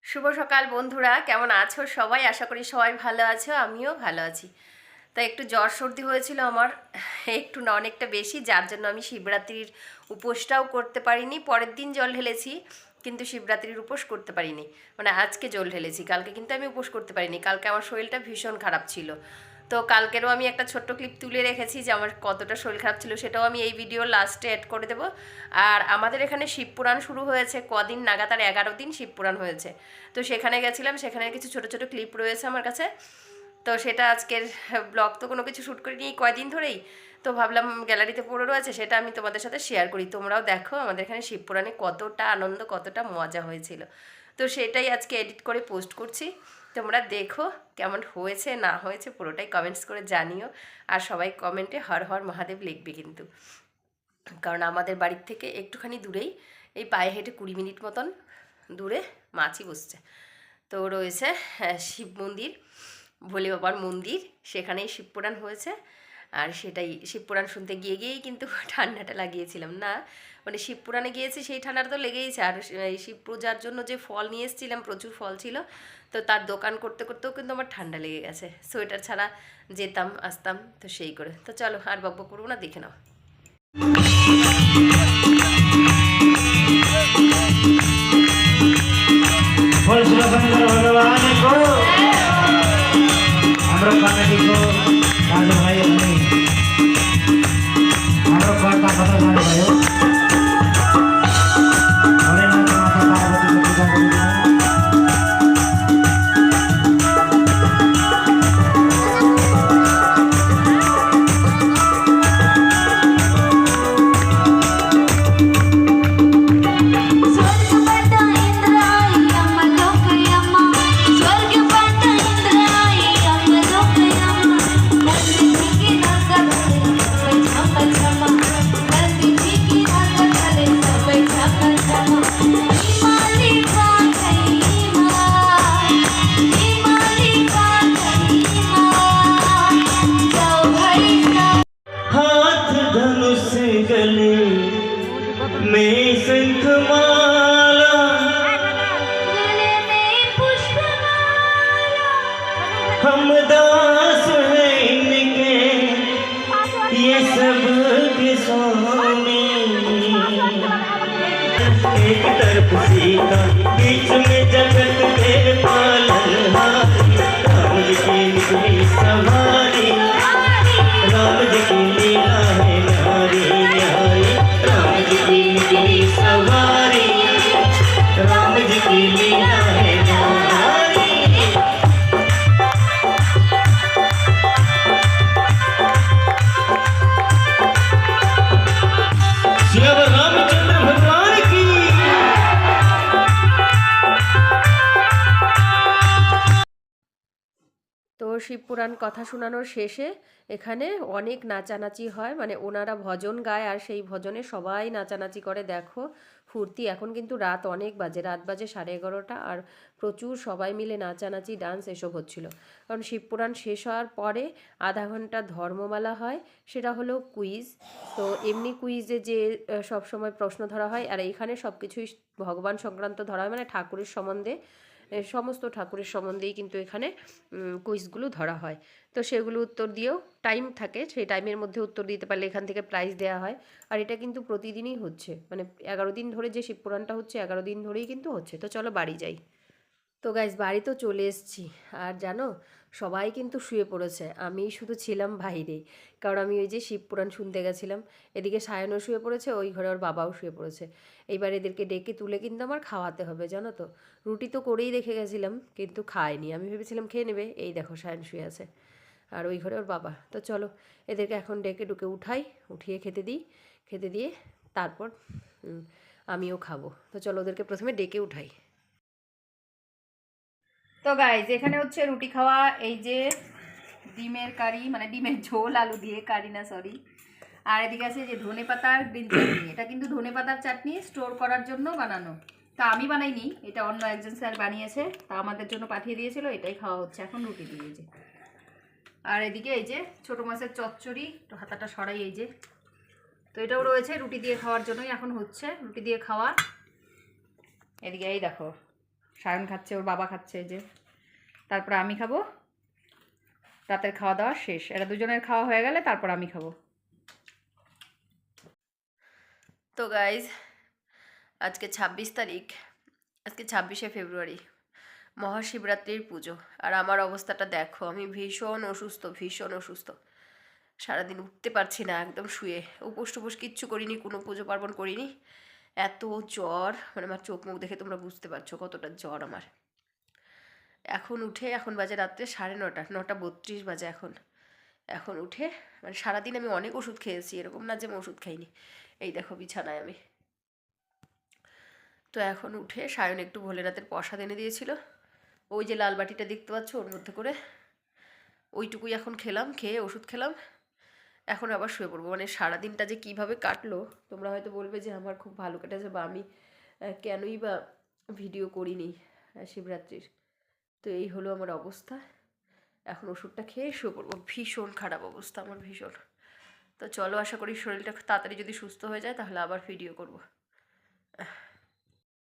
শুভ সকাল বন্ধুরা, কেমন আছো সবাই? আশা করি সবাই ভালো আছো, আমিও ভালো আছি। তো একটু জ্বর সর্দি হয়েছিল আমার, একটু না অনেকটা বেশি, যার জন্য আমি শিবরাত্রির উপোসটাও করতে পারিনি। পরের দিন জল ঢেলেছি, কিন্তু শিবরাত্রির উপোস করতে পারিনি। মানে আজকে জল ঢেলেছি, কালকে কিন্তু আমি উপোস করতে পারিনি। কালকে আমার শরীরটা ভীষণ খারাপ ছিল। তো কালকেরও আমি একটা ছোট্ট ক্লিপ তুলে রেখেছি যে আমার কতটা শরীর খারাপ ছিল, সেটাও আমি এই ভিডিও লাস্টে অ্যাড করে দেবো। আর আমাদের এখানে শিবপুরাণ শুরু হয়েছে কদিন নাগাদ, আর 11 দিন শিবপুরাণ হয়েছে। তো সেখানে গেছিলাম, সেখানে কিছু ছোট ছোট ক্লিপ রয়েছে আমার কাছে। তো সেটা আজকের ব্লগ তো কোনো কিছু শ্যুট করিনি কয়দিন ধরেই, তো ভাবলাম গ্যালারিতে পড়ে রয়েছে, সেটা আমি তোমাদের সাথে শেয়ার করি। তোমরাও দেখো আমাদের এখানে শিবপুরাণে কতটা আনন্দ, কতটা মজা হয়েছিল। তো সেটাই আজকে এডিট করে পোস্ট করছি। তোমরা দেখো কেমন হয়েছে না হয়েছে পুরোটাই কমেন্টস করে জানিও। আর সবাই কমেন্টে হর হর মহাদেব লিখবে কিন্তু, কারণ আমাদের বাড়ির থেকে একটুখানি দূরেই, এই পায়ে হেঁটে 20 মিনিট মতন দূরে মাছি বসছে। তো রয়েছে শিব মন্দির, ভোলে বাবার মন্দির, সেখানেই শিবপুরাণ হয়েছে। আর সেটাই শিবপুরাণ শুনতে গিয়ে গিয়েই কিন্তু ঠান্ডাটা লাগিয়েছিলাম না, মানে শিবপুরাণে গিয়েছি সেই ঠান্ডাটা তো লেগেইছে। আর এই শিব পূজার জন্য যে ফল নিয়ে এসেছিলাম, প্রচুর ফল ছিল, তো তার দোকান করতে করতেও কিন্তু আমার ঠান্ডা লেগে গেছে। সোয়েটার ছাড়া যেতাম আসতাম, তো সেই করে। তো চলো আর বকবক করবো না, দেখে নাও। बोल शिवशंकर भगवान को हमरो कमेटी को राजू भाई अपने हमरो कर्ता कथा जाने भयो भोलेनाथ माता पार्वती को पूजा करू हाथ धनुष गले में शंख माला गले में पुष्पमाला हम दास हैं इनके ये सब के स्वामी एक तरफ सीता बीच में जगत के पालनहारी राम जी की निकली सवारी राम जी की लीला है नारी न्यारी राम जी की निकली सवारी राम जी की लीला है नारी श्री रामचंद्र भगवान की তো শিবপুরাণ কথা শোনানোর শেষে এখানে অনেক নাচানাচি হয়, মানে ওনারা ভজন গায় আর সেই ভজনে সবাই নাচানাচি করে। দেখো ফুর্তি। এখন কিন্তু রাত অনেক বাজে, রাত বাজে 11:30, আর প্রচুর সবাই মিলে নাচানাচি ডান্স এসব হচ্ছিল। কারণ শিবপুরাণ শেষ হওয়ার পরে আধা ঘন্টা ধর্মমালা হয়, সেটা হলো কুইজ। তো এমনি কুইজে যে সবসময় প্রশ্ন ধরা হয়, আর এইখানে সব কিছুই ভগবান সংক্রান্ত ধরা হয়, মানে ঠাকুরের সম্বন্ধে, সমস্ত ঠাকুরের সম্বন্ধেই কিন্তু এখানে কুইজগুলো ধরা হয়। তো সেগুলো উত্তর দিয়েও টাইম থাকে, সেই টাইমের মধ্যে উত্তর দিতে পারলে এখান থেকে প্রাইজ দেওয়া হয়। আর এটা কিন্তু প্রতিদিনই হচ্ছে, মানে 11 দিন ধরে যে শিবপুরাণটা হচ্ছে, 11 দিন ধরেই কিন্তু হচ্ছে। তো চলো বাড়ি যাই। তো গাইজ বাড়ি তো চলে এসেছি, আর জানো সবাই কিন্তু শুয়ে পড়েছে, আমি শুধু ছিলাম বাইরে। কারণ আমি ওই যে শিবপুরাণ শুনতে গেছিলাম। এদিকে সায়নও শুয়ে পড়েছে, ওই ঘরে ওর বাবাও শুয়ে পড়েছে। এইবার এদেরকে ডেকে তুলে কিন্তু আমার খাওয়াতে হবে, জানো তো। রুটি তো করেই রেখে গেছিলাম, কিন্তু খায়নি। আমি ভেবেছিলাম খেয়ে নেবে। এই দেখো সায়ন শুয়ে আছে, আর ওই ঘরে ওর বাবা। তো চলো এদেরকে এখন ডেকে ডুকে উঠাই, উঠিয়ে খেতে দিই। খেতে দিয়ে তারপর আমিও খাবো। তো চলো ওদেরকে প্রথমে ডেকে উঠাই। তো গাইজ এখানে হচ্ছে রুটি খাওয়া, এই যে ডিমের কারি, মানে ডিমের ঝোল, আলু দিয়ে কারি না, সরি। আর এদিকে আছে যে ধনেপাতার গ্রিন চাটনি। এটা কিন্তু ধনেপাতার চাটনি স্টোর করার জন্য বানানো। তা আমি বানাইনি, এটা অন্য একজন স্যার বানিয়েছে, তা আমাদের জন্য পাঠিয়ে দিয়েছিল, এটাই খাওয়া হচ্ছে এখন রুটি দিয়ে। যে আর এদিকে এই যে ছোটো মাছের চচ্চড়ি, তো হাতাটা সরাই, এই যে। তো এটাও রয়েছে রুটি দিয়ে খাওয়ার জন্যই এখন হচ্ছে রুটি দিয়ে খাওয়া। এদিকে এই দেখো সায়ন খাচ্ছে, ওর বাবা খাচ্ছে, এই যে। তারপরে আমি খাবো। রাতের খাওয়া দাওয়া শেষ, এরা দুজনের খাওয়া হয়ে গেলে তারপর আমি খাবো। তো গাইজ, আজকে 26 তারিখ, আজকে 26শে ফেব্রুয়ারি, মহাশিবরাত্রির পুজো। আর আমার অবস্থাটা দেখো, আমি ভীষণ অসুস্থ, ভীষণ অসুস্থ। সারাদিন উঠতে পারছি না, একদম শুয়ে। উপোস টুপোস কিচ্ছু করিনি, কোনো পুজো পার্বণ করিনি। এত জ্বর, মানে আমার চোখ মুখ দেখে তোমরা বুঝতে পারছো কতটা জ্বর আমার। এখন উঠে, এখন বাজে রাত্রে 9:30, 9:32 বাজে এখন। এখন উঠে, মানে সারাদিন আমি অনেক ওষুধ খেয়েছি, এরকম না যে আমি ওষুধ খাইনি। এই দেখো বিছানায় আমি। তো এখন উঠে সায়ন একটু ভোলেনাথের প্রসাদ এনে দিয়েছিল, ওই যে লাল বাটিটা দেখতে পাচ্ছ, ওর মধ্যে করে ওইটুকুই এখন খেলাম, খেয়ে ওষুধ খেলাম। এখন আবার শুয়ে পড়বো। মানে সারাদিনটা যে কীভাবে কাটলো, তোমরা হয়তো বলবে যে আমার খুব ভালো কেটেছে, বা আমি কেনই বা ভিডিও করিনি শিবরাত্রির। তো এই হলো আমার অবস্থা। এখন ওষুধটা খেয়ে শুয়ে পড়বো। ভীষণ খারাপ অবস্থা আমার, ভীষণ। তো চলো, আশা করি শরীরটা তাড়াতাড়ি যদি সুস্থ হয়ে যায় তাহলে আবার ভিডিও করব।